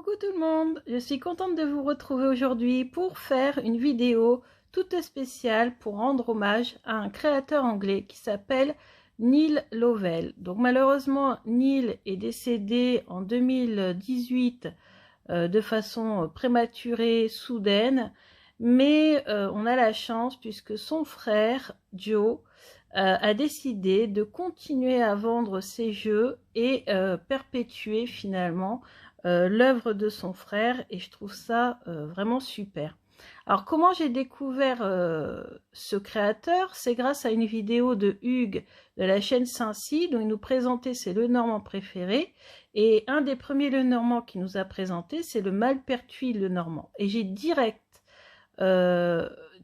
Coucou tout le monde, je suis contente de vous retrouver aujourd'hui pour faire une vidéo toute spéciale pour rendre hommage à un créateur anglais qui s'appelle Neil Lovell. Donc malheureusement Neil est décédé en 2018 de façon prématurée, soudaine, mais on a la chance puisque son frère Joe a décidé de continuer à vendre ses jeux et perpétuer finalement l'œuvre de son frère, et je trouve ça vraiment super. Alors comment j'ai découvert ce créateur? C'est grâce à une vidéo de Hugues de la chaîne Saint-Cy dont il nous présentait ses Lenormand préférés, et un des premiers Lenormand qu'il nous a présenté, c'est le Malepertuis Lenormand, et j'ai direct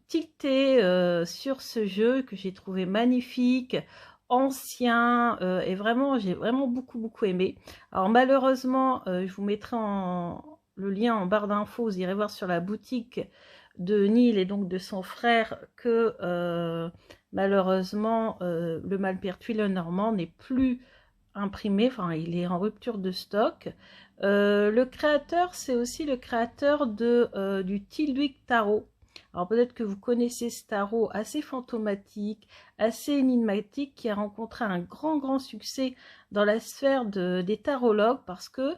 tilté sur ce jeu que j'ai trouvé magnifique, ancien, et vraiment j'ai vraiment beaucoup aimé. Alors malheureusement je vous mettrai le lien en barre d'infos, vous irez voir sur la boutique de Neil et donc de son frère que malheureusement le Malepertuis Lenormand n'est plus imprimé, enfin il est en rupture de stock. Le créateur, c'est aussi le créateur du Tilduig Tarot. Alors peut-être que vous connaissez ce tarot assez fantomatique, assez énigmatique, qui a rencontré un grand succès dans la sphère des tarologues, parce que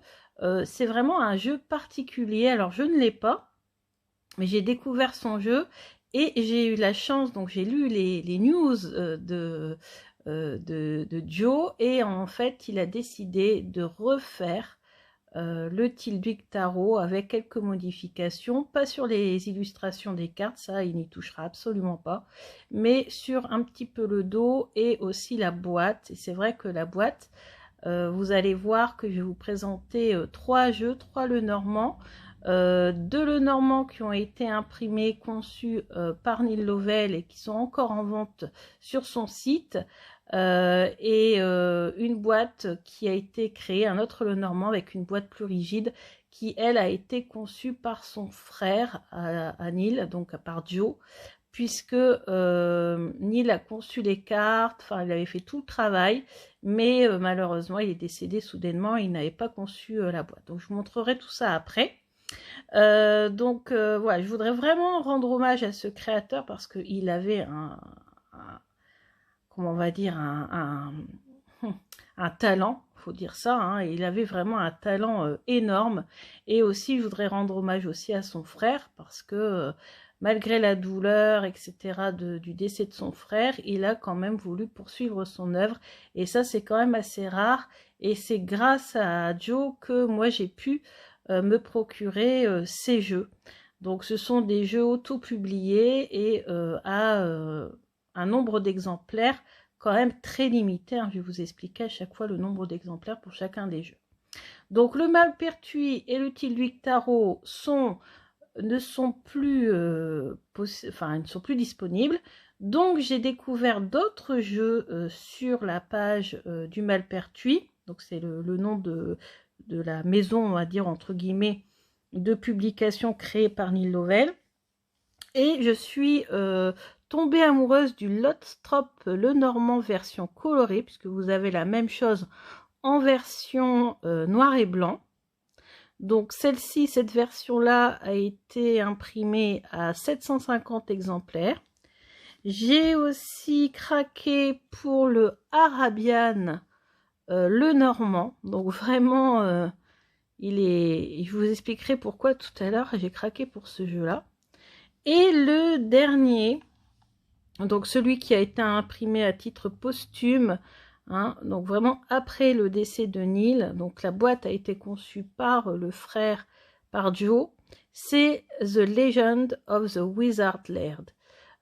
c'est vraiment un jeu particulier. Alors je ne l'ai pas, mais j'ai découvert son jeu et j'ai eu la chance, donc j'ai lu les news de Joe, et en fait il a décidé de refaire le Tilduig Tarot avec quelques modifications, pas sur les illustrations des cartes, ça il n'y touchera absolument pas, mais sur un petit peu le dos et aussi la boîte. Et c'est vrai que la boîte, vous allez voir que je vais vous présenter 3 jeux, 3 Lenormand, 2 Lenormand qui ont été imprimés, conçus par Neil Lovell et qui sont encore en vente sur son site, et une boîte qui a été créée, un autre Lenormand avec une boîte plus rigide qui elle a été conçue par son frère à Neil, donc par Joe, puisque Neil a conçu les cartes, enfin il avait fait tout le travail, mais malheureusement il est décédé soudainement et il n'avait pas conçu la boîte. Donc je vous montrerai tout ça après. Voilà, je voudrais vraiment rendre hommage à ce créateur parce qu'il avait comment on va dire, un talent, faut dire ça, hein, il avait vraiment un talent énorme. Et aussi je voudrais rendre hommage aussi à son frère, parce que malgré la douleur, etc., du décès de son frère, il a quand même voulu poursuivre son œuvre, et ça c'est quand même assez rare, et c'est grâce à Joe que moi j'ai pu me procurer ces jeux. Donc ce sont des jeux auto-publiés et à un nombre d'exemplaires quand même très limité, hein. Je vais vous expliquer à chaque fois le nombre d'exemplaires pour chacun des jeux. Donc le Malepertuis et le Tilduig Tarot ne sont plus disponibles. Donc j'ai découvert d'autres jeux sur la page du Malepertuis. Donc c'est le nom de la maison, on va dire entre guillemets, de publication créée par Neil Lovell. Et je suis tombée amoureuse du Lotstrop Lenormand version colorée, puisque vous avez la même chose en version noir et blanc. Donc celle-ci, cette version-là, a été imprimée à 750 exemplaires. J'ai aussi craqué pour le Arabian Lenormand. Donc vraiment, je vous expliquerai pourquoi tout à l'heure j'ai craqué pour ce jeu-là. Et le dernier, donc celui qui a été imprimé à titre posthume, hein, donc vraiment après le décès de Neil, donc la boîte a été conçue par le frère, par Joe, c'est The Legend of the Wizard Laird.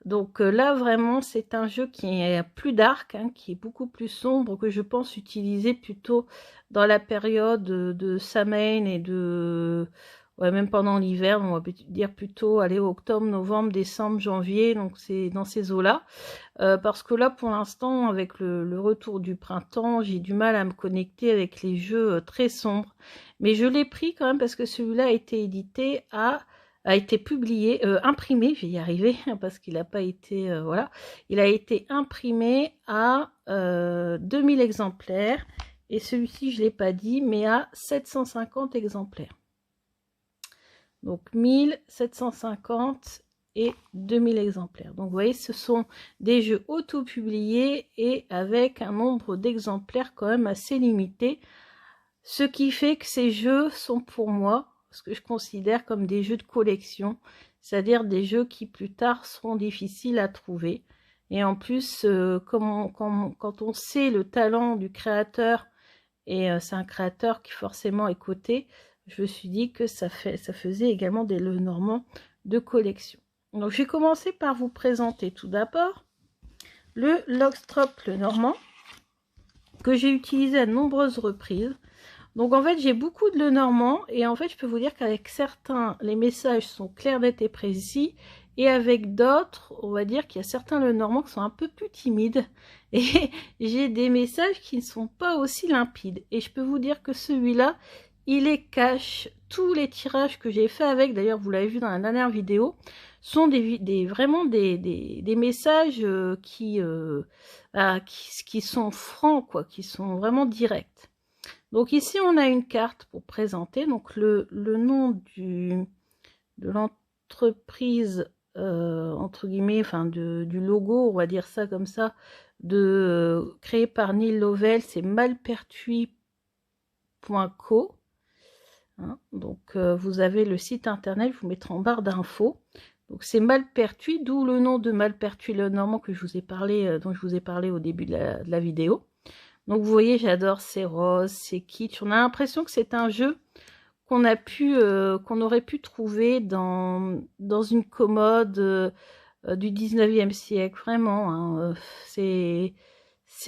Donc là vraiment c'est un jeu qui est plus dark, hein, qui est beaucoup plus sombre, que je pense utiliser plutôt dans la période de Samhain et ouais, même pendant l'hiver, on va dire plutôt aller octobre, novembre, décembre, janvier, donc c'est dans ces eaux-là. Parce que là, pour l'instant, avec le retour du printemps, j'ai du mal à me connecter avec les jeux très sombres. Mais je l'ai pris quand même parce que celui-là a été édité a été publié, imprimé, je vais y arriver, parce qu'il n'a pas été, voilà, il a été imprimé à 2000 exemplaires, et celui-ci, je ne l'ai pas dit, mais à 750 exemplaires. Donc 1750 et 2000 exemplaires. Donc vous voyez, ce sont des jeux auto-publiés et avec un nombre d'exemplaires quand même assez limité. Ce qui fait que ces jeux sont pour moi ce que je considère comme des jeux de collection, c'est-à-dire des jeux qui plus tard seront difficiles à trouver. Et en plus, quand on sait le talent du créateur, et c'est un créateur qui forcément est coté, je me suis dit que ça faisait également des Lenormand de collection. Donc j'ai commencé par vous présenter tout d'abord le Logstrop Lenormand, que j'ai utilisé à de nombreuses reprises. Donc en fait j'ai beaucoup de Lenormand et en fait je peux vous dire qu'avec certains les messages sont clairs, nets et précis, et avec d'autres on va dire qu'il y a certains Lenormand qui sont un peu plus timides et j'ai des messages qui ne sont pas aussi limpides, et je peux vous dire que celui-là il les cache. Tous les tirages que j'ai fait avec, d'ailleurs vous l'avez vu dans la dernière vidéo, sont vraiment des messages qui sont francs, quoi, qui sont vraiment directs. Donc ici, on a une carte pour présenter donc le nom de l'entreprise, entre guillemets, enfin du logo, on va dire ça comme ça, créé par Neil Lovell, c'est malpertuis.co. Hein, donc vous avez le site internet, je vous mettrai en barre d'infos. Donc c'est Malpertuis, d'où le nom de Malpertuis Lenormand que je vous ai parlé, dont je vous ai parlé au début de la vidéo. Donc vous voyez, j'adore, c'est rose, c'est kitsch. On a l'impression que c'est un jeu qu'on aurait pu trouver dans une commode du 19e siècle, vraiment. Hein, c'est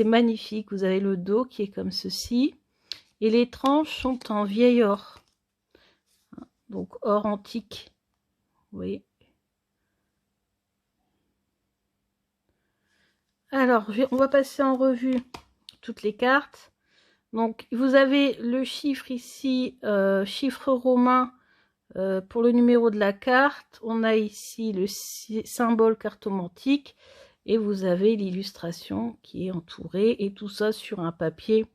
magnifique. Vous avez le dos qui est comme ceci. Et les tranches sont en vieil or. Donc or antique. Vous voyez. Alors, on va passer en revue toutes les cartes. Donc, vous avez le chiffre ici, chiffre romain pour le numéro de la carte. On a ici le symbole cartomantique et vous avez l'illustration qui est entourée, et tout ça sur un papier,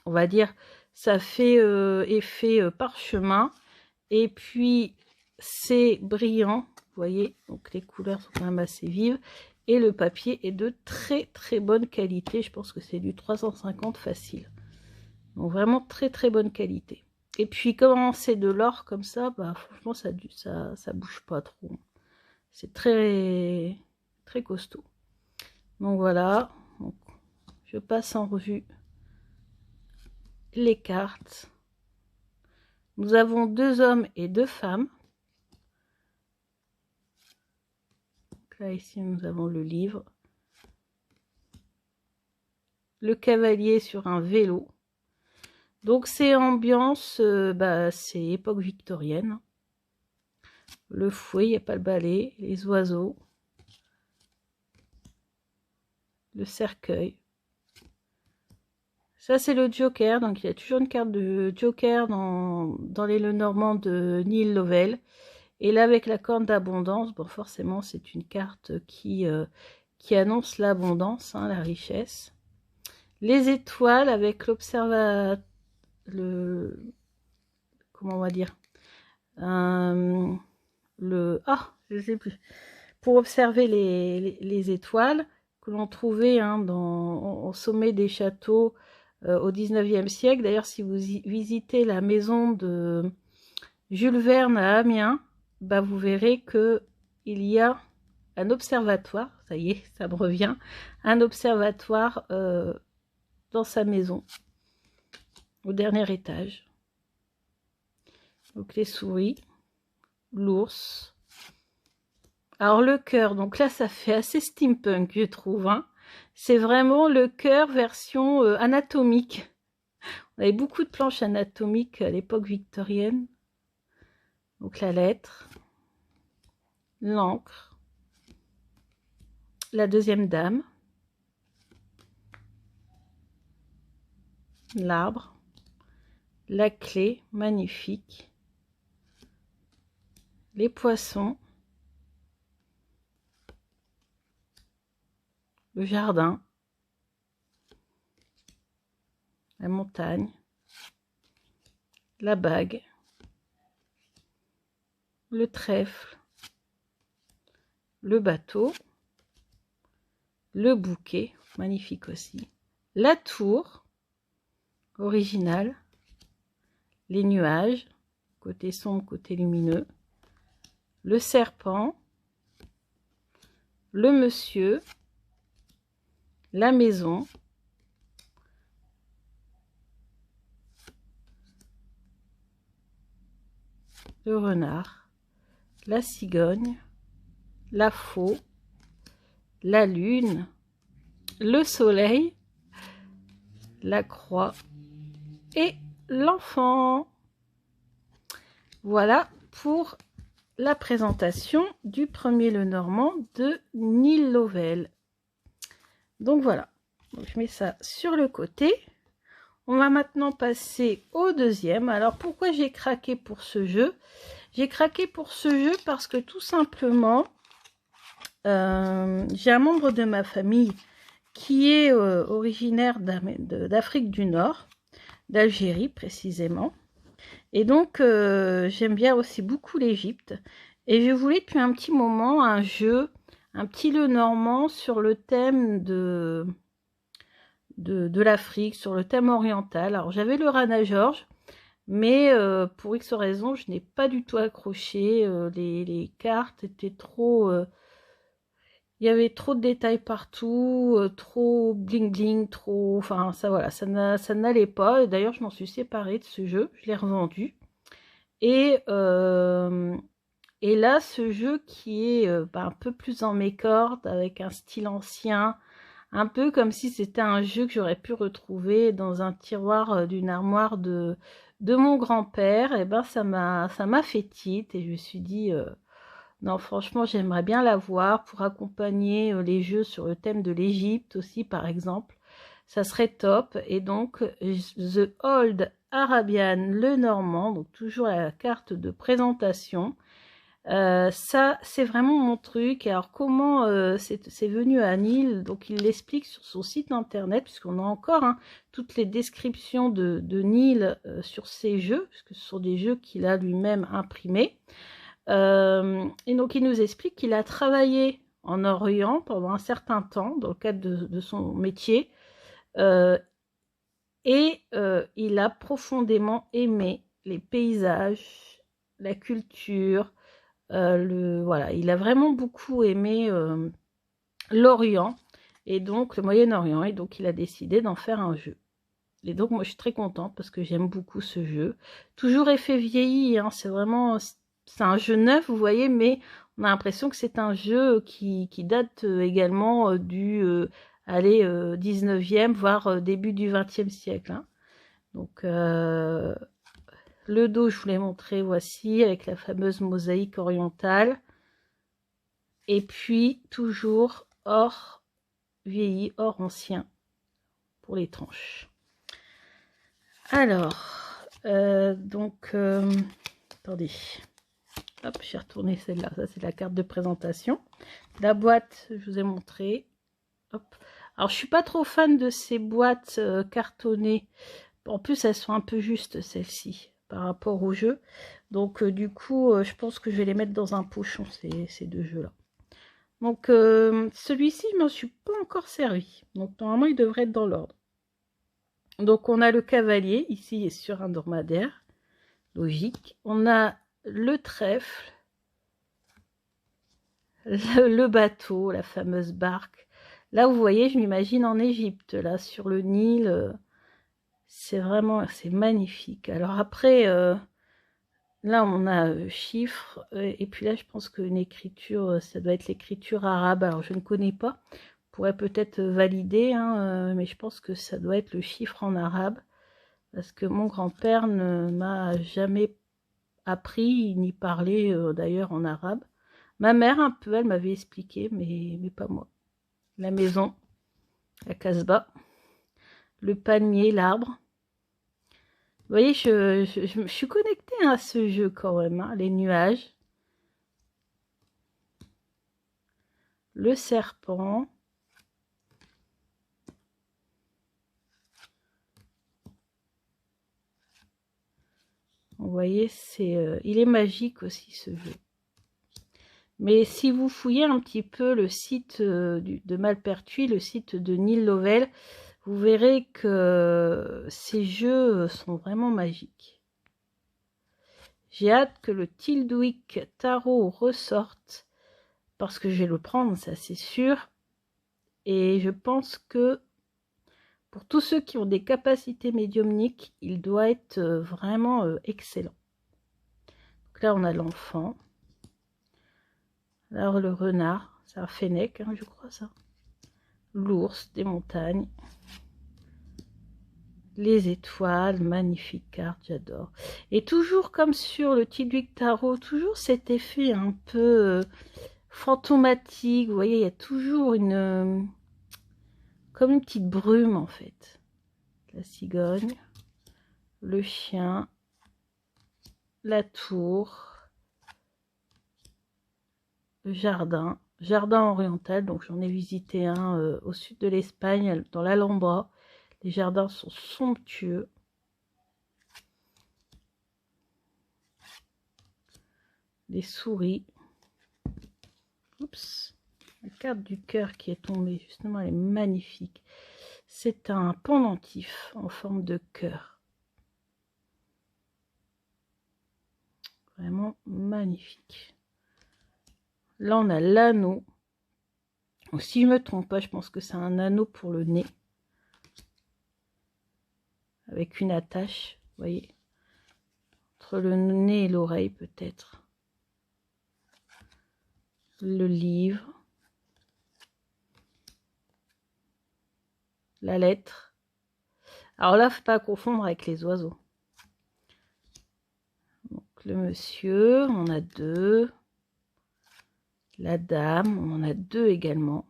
on va dire, ça fait effet parchemin, et puis c'est brillant, vous voyez, donc les couleurs sont quand même assez vives. Et le papier est de très très bonne qualité, je pense que c'est du 350 facile. Donc vraiment très très bonne qualité. Et puis quand c'est de l'or comme ça, bah franchement ça bouge pas trop. C'est très très costaud. Donc voilà, donc, je passe en revue les cartes. Nous avons 2 hommes et 2 femmes. Donc là ici nous avons le livre. Le cavalier sur un vélo. Donc c'est ambiance, c'est époque victorienne. Le fouet, il n'y a pas le balai, les oiseaux, le cercueil. Ça c'est le Joker, donc il y a toujours une carte de Joker dans les Lenormand de Neil Lovell. Et là avec la corne d'abondance, bon forcément c'est une carte qui annonce l'abondance, hein, la richesse. Les étoiles avec l'observatoire, comment on va dire, je sais plus, pour observer les étoiles que l'on trouvait, hein, au sommet des châteaux au 19e siècle. D'ailleurs, si vous visitez la maison de Jules Verne à Amiens, bah, vous verrez que il y a un observatoire, ça y est, ça me revient, un observatoire dans sa maison, au dernier étage. Donc les souris, l'ours. Alors le cœur, donc là ça fait assez steampunk je trouve, hein. C'est vraiment le cœur version anatomique. On avait beaucoup de planches anatomiques à l'époque victorienne. Donc la lettre, l'encre, la deuxième dame, l'arbre, la clé, magnifique, les poissons, le jardin, la montagne, la bague, le trèfle, le bateau, le bouquet, magnifique aussi, la tour, originale, les nuages, côté sombre, côté lumineux, le serpent, le monsieur, la maison, le renard, la cigogne, la faux, la lune, le soleil, la croix et l'enfant. Voilà pour la présentation du premier Lenormand de Neil Lovell. Donc voilà, donc je mets ça sur le côté. On va maintenant passer au deuxième. Alors pourquoi j'ai craqué pour ce jeu? J'ai craqué pour ce jeu parce que tout simplement, j'ai un membre de ma famille qui est originaire d'Afrique du Nord, d'Algérie précisément. Et donc, j'aime bien aussi beaucoup l'Égypte. Et je voulais depuis un petit moment un jeu, un petit Lenormand sur le thème de l'Afrique, sur le thème oriental. Alors, j'avais le Rana George, mais pour X raisons, je n'ai pas du tout accroché. Les cartes étaient trop... il y avait trop de détails partout, trop bling bling, trop... Enfin, ça, voilà, ça n'allait pas. D'ailleurs, je m'en suis séparée de ce jeu. Je l'ai revendu. Et là, ce jeu qui est un peu plus dans mes cordes, avec un style ancien, un peu comme si c'était un jeu que j'aurais pu retrouver dans un tiroir d'une armoire de mon grand-père, et ben ça m'a fait tilt, et je me suis dit, non franchement j'aimerais bien l'avoir pour accompagner les jeux sur le thème de l'Égypte aussi par exemple, ça serait top. Et donc The Old Arabian Lenormand, donc toujours la carte de présentation. Ça c'est vraiment mon truc. Alors comment c'est venu à Neil, donc il l'explique sur son site internet, puisqu'on a encore toutes les descriptions de Neil sur ces jeux, puisque ce sont des jeux qu'il a lui-même imprimés. Et donc il nous explique qu'il a travaillé en Orient pendant un certain temps dans le cadre de son métier, et il a profondément aimé les paysages, la culture, voilà, il a vraiment beaucoup aimé l'Orient, et donc le Moyen-Orient, et donc il a décidé d'en faire un jeu. Et donc moi je suis très contente parce que j'aime beaucoup ce jeu. Toujours effet vieilli, c'est vraiment, c'est un jeu neuf, vous voyez, mais on a l'impression que c'est un jeu qui date également du 19e, voire début du 20e siècle. Donc le dos, je vous l'ai montré, voici, avec la fameuse mosaïque orientale. Et puis, toujours or vieilli, or ancien, pour les tranches. Alors, attendez. Hop, j'ai retourné celle-là. Ça, c'est la carte de présentation. La boîte, je vous ai montré. Hop. Alors, je suis pas trop fan de ces boîtes cartonnées. En plus, elles sont un peu justes, celles-ci, par rapport au jeu. Donc, du coup, je pense que je vais les mettre dans un pochon, ces deux jeux-là. Donc, celui-ci, je ne m'en suis pas encore servi. Donc, normalement, il devrait être dans l'ordre. Donc, on a le cavalier, ici, sur un dromadaire. Logique. On a le trèfle, le bateau, la fameuse barque. Là, vous voyez, je m'imagine en Égypte, là, sur le Nil. C'est vraiment, c'est magnifique. Alors après, là, on a chiffres. Et puis là, je pense qu'une écriture, ça doit être l'écriture arabe. Alors, je ne connais pas. On pourrait peut-être valider, mais je pense que ça doit être le chiffre en arabe. Parce que mon grand-père ne m'a jamais appris ni parlé d'ailleurs en arabe. Ma mère un peu, elle m'avait expliqué, mais pas moi. La maison, la casbah, le palmier, l'arbre. Vous voyez, je suis connectée à ce jeu quand même. Les nuages, le serpent, Vous voyez, il est magique aussi ce jeu. Mais si vous fouillez un petit peu le site de Malpertuis, le site de Neil Lovell, vous verrez que ces jeux sont vraiment magiques. J'ai hâte que le Tildwick Tarot ressorte, parce que je vais le prendre, ça c'est sûr. Et je pense que pour tous ceux qui ont des capacités médiumniques, il doit être vraiment excellent. Donc là, on a l'enfant. Alors le renard, c'est un fennec, hein, je crois ça. L'ours des montagnes. Les étoiles, magnifique carte, j'adore. Et toujours comme sur le Tildwick Tarot, toujours cet effet un peu fantomatique. Vous voyez, il y a toujours comme une petite brume en fait. La cigogne, le chien, la tour, le jardin. Jardin oriental, donc j'en ai visité un au sud de l'Espagne, dans l'Alhambra. Les jardins sont somptueux. Les souris. Oups, la carte du cœur qui est tombée, justement, elle est magnifique. C'est un pendentif en forme de cœur. Vraiment magnifique. Là, on a l'anneau. Si je ne me trompe pas, je pense que c'est un anneau pour le nez. Avec une attache, vous voyez. Entre le nez et l'oreille, peut-être. Le livre. La lettre. Alors là, faut pas confondre avec les oiseaux. Donc, le monsieur, on en a deux. La dame, on en a deux également.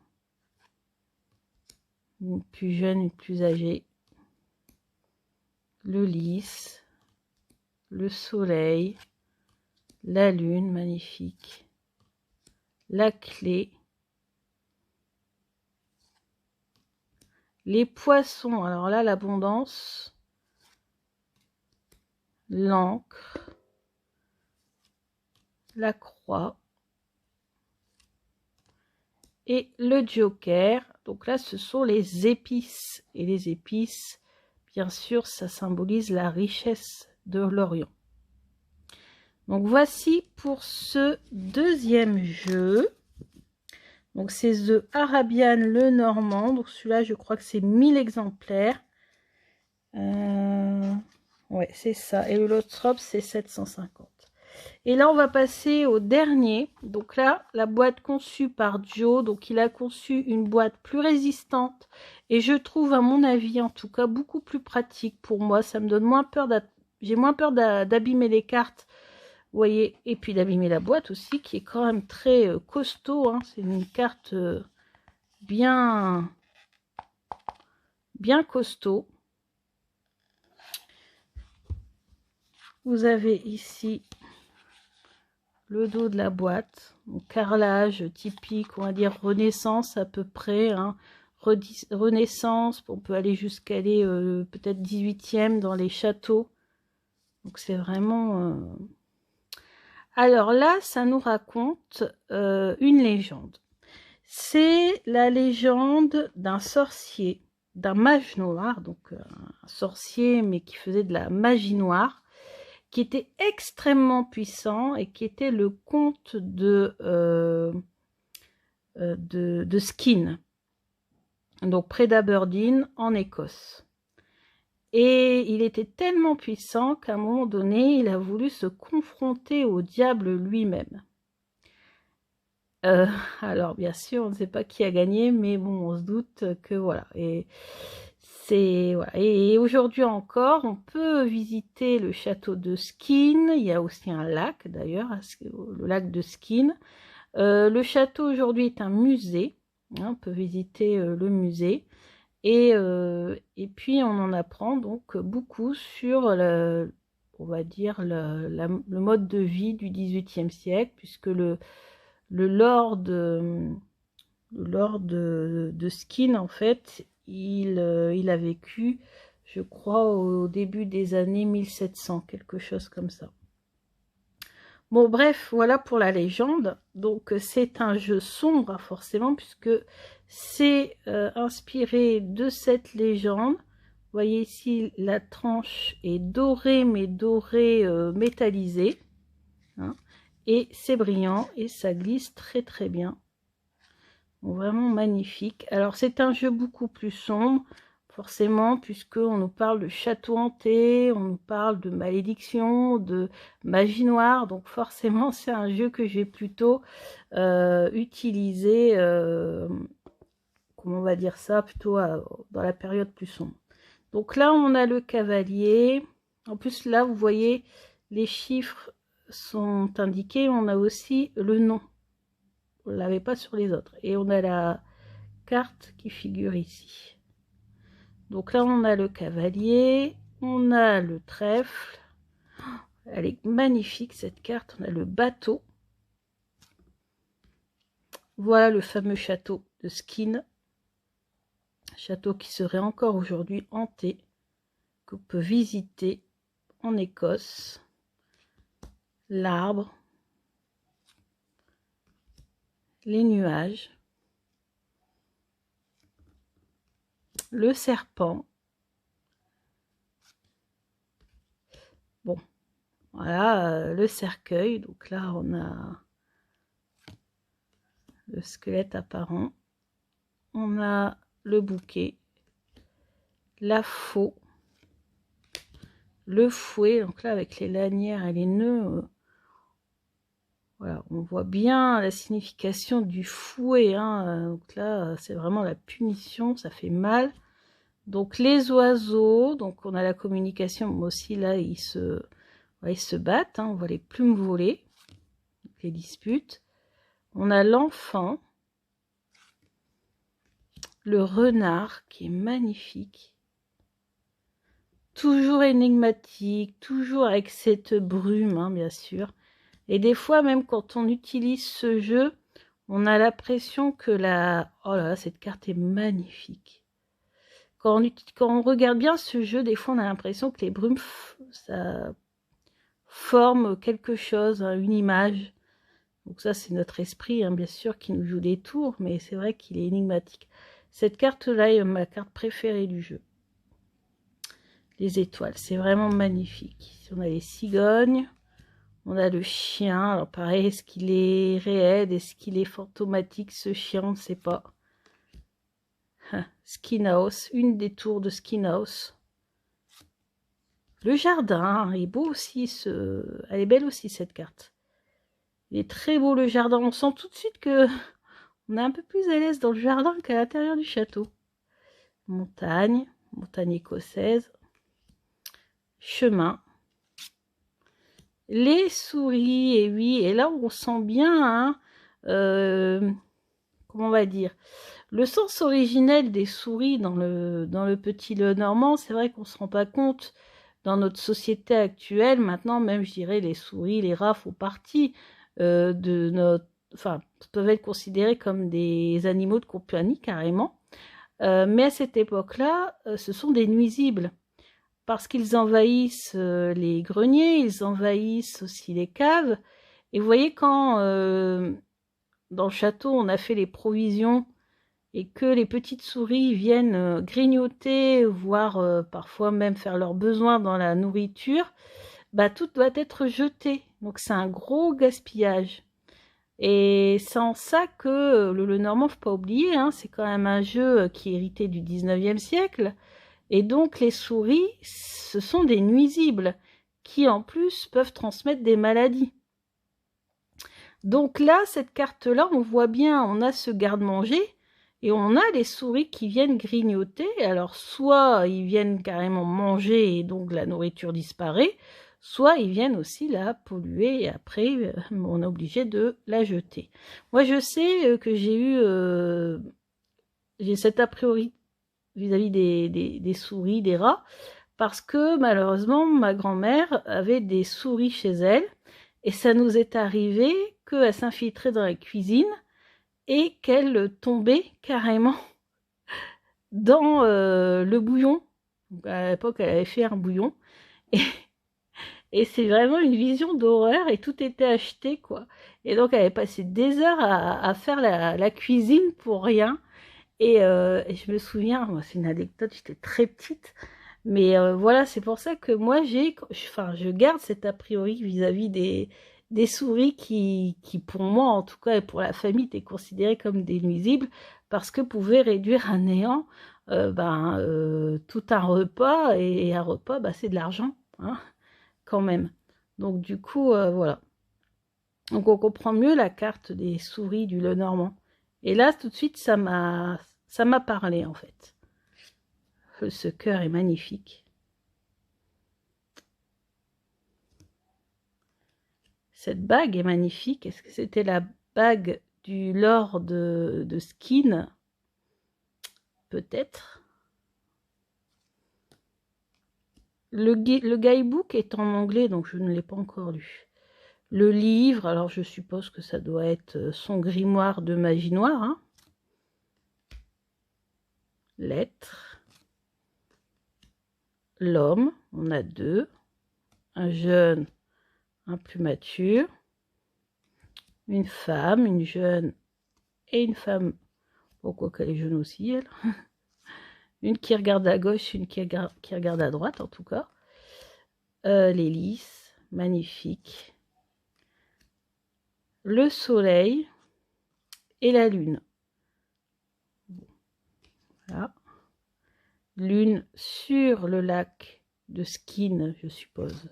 Une plus jeune, une plus âgée. Le lys. Le soleil. La lune, magnifique. La clé. Les poissons, alors là, l'abondance. L'encre. La croix. Et le joker, donc là ce sont les épices. Et les épices, bien sûr, ça symbolise la richesse de l'Orient. Donc voici pour ce deuxième jeu. Donc c'est The Arabian Le Normand. Donc celui-là, je crois que c'est 1000 exemplaires. Ouais, c'est ça. Et le Lothrop, c'est 750. Et là, on va passer au dernier. Donc là, la boîte conçue par Joe. Donc, il a conçu une boîte plus résistante. Et je trouve, à mon avis, en tout cas, beaucoup plus pratique pour moi. Ça me donne moins peur j'ai moins peur d'abîmer les cartes. Vous voyez, et puis d'abîmer la boîte aussi, qui est quand même très costaud. Hein. C'est une carte bien costaud. Vous avez ici le dos de la boîte, donc carrelage typique, on va dire Renaissance à peu près, hein. Renaissance, on peut aller jusqu'à aller peut-être 18e dans les châteaux, donc c'est vraiment... Alors là, ça nous raconte une légende. C'est la légende d'un sorcier, d'un mage noir, donc un sorcier mais qui faisait de la magie noire, qui était extrêmement puissant et qui était le comte de Skene, donc près d'Aberdeen en Écosse. Et il était tellement puissant qu'à un moment donné, il a voulu se confronter au diable lui-même. Alors bien sûr, on ne sait pas qui a gagné, mais bon, on se doute que voilà. Et voilà. Et aujourd'hui encore, on peut visiter le château de Skene. Il y a aussi un lac d'ailleurs, le lac de Skene. Le château aujourd'hui est un musée. Hein, on peut visiter le musée. Et puis on en apprend donc beaucoup sur on va dire le mode de vie du XVIIIe siècle, puisque le lord de Skene en fait, il a vécu je crois au début des années 1700, quelque chose comme ça. Bon, bref, voilà pour la légende. Donc, c'est un jeu sombre, forcément, puisque c'est inspiré de cette légende. Vous voyez ici, la tranche est dorée, mais dorée métallisée. Hein, et c'est brillant, et ça glisse très très bien. Donc, vraiment magnifique. Alors, c'est un jeu beaucoup plus sombre. Forcément, puisqu'on nous parle de château hanté, on nous parle de malédiction, de magie noire. Donc forcément, c'est un jeu que j'ai plutôt utilisé, comment on va dire ça, plutôt dans la période plus sombre. Donc là, on a le cavalier. En plus, là, vous voyez, les chiffres sont indiqués. On a aussi le nom. On ne l'avait pas sur les autres. Et on a la carte qui figure ici. Donc là, on a le cavalier, on a le trèfle. Elle est magnifique, cette carte. On a le bateau. Voilà le fameux château de Skene. Château qui serait encore aujourd'hui hanté, qu'on peut visiter en Écosse. L'arbre. Les nuages. Le serpent. Bon, voilà le cercueil. Donc là, on a le squelette apparent. On a le bouquet, la faux, le fouet. Donc là, avec les lanières et les nœuds, voilà, on voit bien la signification du fouet. Hein. Donc là, c'est vraiment la punition, ça fait mal. Donc les oiseaux, donc on a la communication, mais aussi là ils se battent, hein, on voit les plumes voler, les disputes. On a l'enfant, le renard qui est magnifique, toujours énigmatique, toujours avec cette brume, hein, bien sûr. Et des fois même quand on utilise ce jeu, on a l'impression que oh là là, cette carte est magnifique. Quand on regarde bien ce jeu, des fois on a l'impression que les brumes, ça forme quelque chose, hein, une image. Donc ça c'est notre esprit, hein, bien sûr, qui nous joue des tours, mais c'est vrai qu'il est énigmatique. Cette carte-là est ma carte préférée du jeu. Les étoiles, c'est vraiment magnifique. Ici, on a les cigognes, on a le chien. Alors pareil, est-ce qu'il est réel, est-ce qu'il est fantomatique ce chien, on ne sait pas. Skene House, une des tours de Skene House. Le jardin est beau aussi, elle est belle aussi cette carte. Il est très beau le jardin, on sent tout de suite que on est un peu plus à l'aise dans le jardin qu'à l'intérieur du château. Montagne, montagne écossaise, chemin, les souris, et oui, et là on sent bien, hein, comment on va dire, le sens originel des souris dans le Petit Lenormand. C'est vrai qu'on ne se rend pas compte dans notre société actuelle. Maintenant, même, je dirais, les souris, les rats font partie de notre... Enfin, peuvent être considérés comme des animaux de compagnie, carrément. Mais à cette époque-là, ce sont des nuisibles. Parce qu'ils envahissent les greniers, ils envahissent aussi les caves. Et vous voyez, quand dans le château, on a fait les provisions et que les petites souris viennent grignoter, voire parfois même faire leurs besoins dans la nourriture, bah, tout doit être jeté. Donc c'est un gros gaspillage. Et c'est en ça que le Lenormand, faut pas oublier, hein, c'est quand même un jeu qui est hérité du 19e siècle. Et donc les souris, ce sont des nuisibles qui en plus peuvent transmettre des maladies. Donc là, cette carte-là, on voit bien, on a ce garde-manger et on a les souris qui viennent grignoter. Alors soit ils viennent carrément manger et donc la nourriture disparaît, soit ils viennent aussi la polluer et après on est obligé de la jeter. Moi je sais que j'ai cet a priori vis-à-vis des souris, des rats, parce que malheureusement ma grand-mère avait des souris chez elle et ça nous est arrivé qu'elle s'infiltrait dans la cuisine et qu'elle tombait carrément dans le bouillon. Donc, à l'époque, elle avait fait un bouillon. Et, et c'est vraiment une vision d'horreur et tout était acheté, quoi. Et donc, elle avait passé des heures à faire la cuisine pour rien. Et je me souviens, moi, c'est une anecdote, j'étais très petite. Mais voilà, c'est pour ça que moi, je garde cet a priori vis-à-vis des souris qui, pour moi, en tout cas, et pour la famille, étaient considérées comme des nuisibles parce que pouvaient réduire à néant tout un repas. Et un repas, c'est de l'argent, hein, quand même. Donc, du coup, voilà. Donc, on comprend mieux la carte des souris du Lenormand. Et là, tout de suite, ça m'a parlé, en fait. Ce cœur est magnifique. Cette bague est magnifique. Est-ce que c'était la bague du lord de Skin? Peut-être. Le guidebook est en anglais, donc je ne l'ai pas encore lu. Le livre, alors je suppose que ça doit être son grimoire de magie noire. Hein. Lettres. L'homme, on a deux. Un jeune, un plus mature. Une femme, une jeune et une femme. Pourquoi qu'elle est jeune aussi, elle. Une qui regarde à gauche, une qui regarde à droite, en tout cas. L'hélice, magnifique. Le soleil et la lune. Voilà. Lune sur le lac de Skin, je suppose.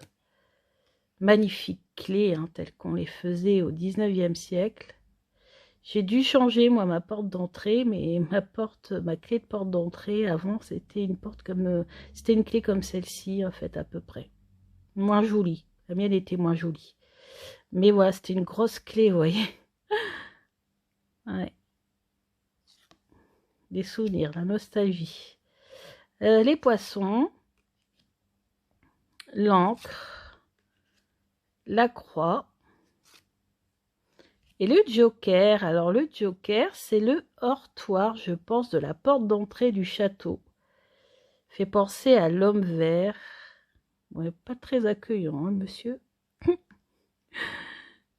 Magnifique clé, hein, telle qu'on les faisait au 19e siècle. J'ai dû changer, moi, ma porte d'entrée, mais ma clé de porte d'entrée, avant, c'était une porte comme... c'était une clé comme celle-ci, en fait, à peu près. Moins jolie. La mienne était moins jolie. Mais voilà, c'était une grosse clé, vous voyez. Ouais. Des souvenirs, la nostalgie. Les poissons. L'encre. La croix. Et le joker, alors le joker, c'est le hortoir, je pense, de la porte d'entrée du château. Fait penser à l'homme vert. Ouais, pas très accueillant, hein, monsieur.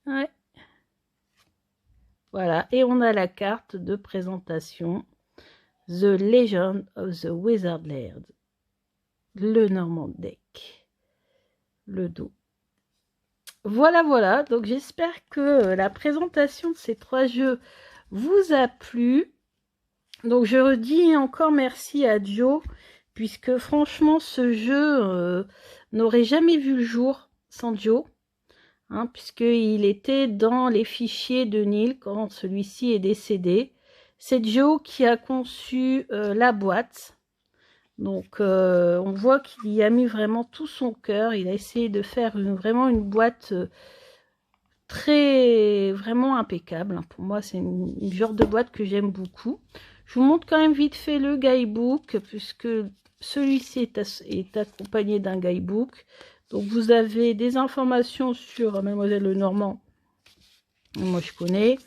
Ouais. Voilà, et on a la carte de présentation. The Legend of the Wizard Laird. Le Normand Deck. Le dos. Voilà, voilà. Donc, j'espère que la présentation de ces 3 jeux vous a plu. Donc, je redis encore merci à Joe, puisque franchement, ce jeu n'aurait jamais vu le jour sans Joe, hein, puisqu'il était dans les fichiers de Neil quand celui-ci est décédé. C'est Joe qui a conçu la boîte. Donc, on voit qu'il y a mis vraiment tout son cœur. Il a essayé de faire vraiment une boîte vraiment impeccable. Pour moi, c'est une genre de boîte que j'aime beaucoup. Je vous montre quand même vite fait le guidebook, puisque celui-ci est accompagné d'un guidebook. Donc, vous avez des informations sur Mademoiselle Lenormand. Moi, je connais.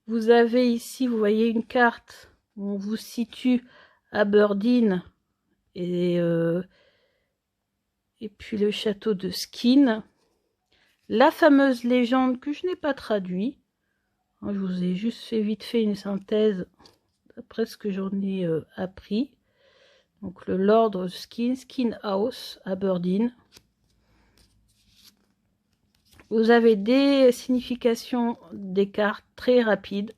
Vous avez ici, vous voyez une carte où on vous situe à Aberdeen et puis le château de Skin. La fameuse légende que je n'ai pas traduit. Je vous ai juste fait vite fait une synthèse d'après ce que j'en ai appris. Donc le Lord of Skin, Skin House, Aberdeen. Vous avez des significations des cartes très rapides.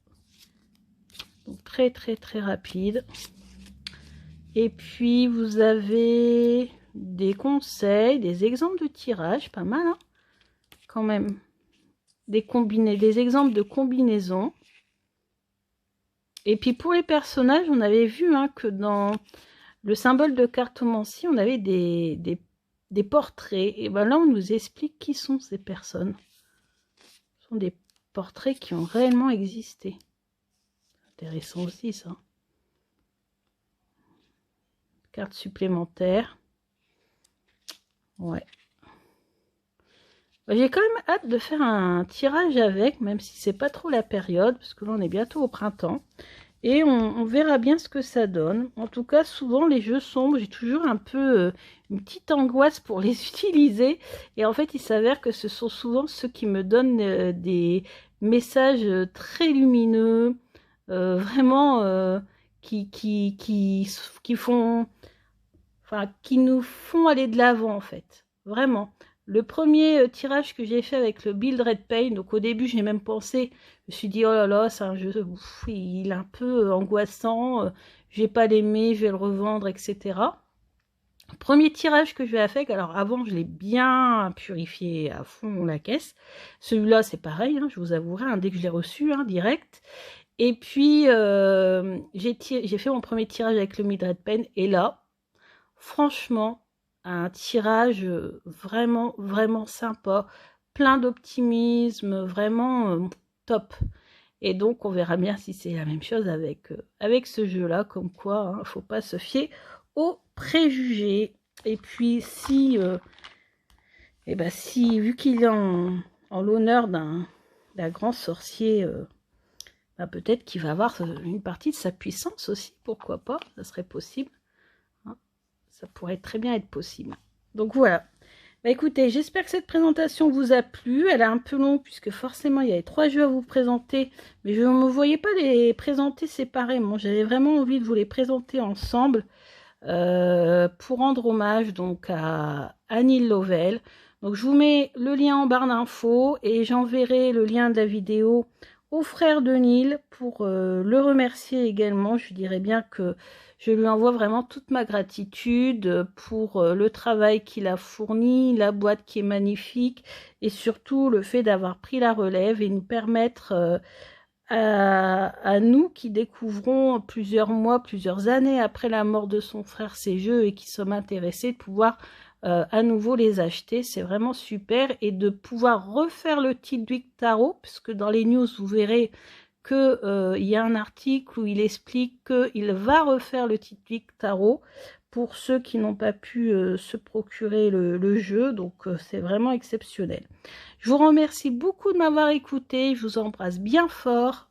Donc très rapide. Et puis vous avez des conseils, des exemples de tirage, pas mal hein, quand même. Des exemples de combinaisons. Et puis pour les personnages, on avait vu hein, que dans le symbole de cartomancie, on avait des portraits. Et bien là, on nous explique qui sont ces personnes. Ce sont des portraits qui ont réellement existé. Intéressant aussi ça. Carte supplémentaire. Ouais. J'ai quand même hâte de faire un tirage avec, même si c'est pas trop la période, parce que là on est bientôt au printemps. Et on verra bien ce que ça donne. En tout cas, souvent les jeux sombres, j'ai toujours un peu une petite angoisse pour les utiliser. Et en fait, il s'avère que ce sont souvent ceux qui me donnent des messages très lumineux, vraiment qui font, enfin, qui nous font aller de l'avant en fait. Vraiment. Le premier tirage que j'ai fait avec le Build Red Pain, donc au début j'ai même pensé, je me suis dit oh là là, c'est un jeu, il est un peu angoissant, je vais pas l'aimer, je vais le revendre, etc. Premier tirage que je vais faire, alors avant je l'ai bien purifié à fond la caisse. Celui-là c'est pareil, hein, je vous avouerai, hein, dès que je l'ai reçu, hein, direct. Et puis j'ai fait mon premier tirage avec le Build Red Pain et là, franchement, un tirage vraiment, vraiment sympa, plein d'optimisme, vraiment top. Et donc, on verra bien si c'est la même chose avec ce jeu-là, comme quoi, il ne faut pas se fier aux préjugés. Et puis, si vu qu'il est en l'honneur d'un grand sorcier, peut-être qu'il va avoir une partie de sa puissance aussi, pourquoi pas, ça serait possible. Ça pourrait très bien être possible. Donc voilà. Écoutez, j'espère que cette présentation vous a plu. Elle est un peu longue puisque forcément il y avait 3 jeux à vous présenter. Mais je ne me voyais pas les présenter séparément. J'avais vraiment envie de vous les présenter ensemble pour rendre hommage donc à Annie Lovell. Donc je vous mets le lien en barre d'infos et j'enverrai le lien de la vidéo au frère de Neil pour le remercier également. Je lui dirais bien que je lui envoie vraiment toute ma gratitude pour le travail qu'il a fourni, la boîte qui est magnifique et surtout le fait d'avoir pris la relève et nous permettre à nous qui découvrons plusieurs mois, plusieurs années après la mort de son frère ces jeux et qui sommes intéressés de pouvoir à nouveau les acheter. C'est vraiment super et de pouvoir refaire le Tidwig Tarot puisque dans les news vous verrez que il y a un article où il explique qu'il va refaire le Tidwig Tarot pour ceux qui n'ont pas pu se procurer le jeu, donc c'est vraiment exceptionnel. Je vous remercie beaucoup de m'avoir écouté, je vous embrasse bien fort.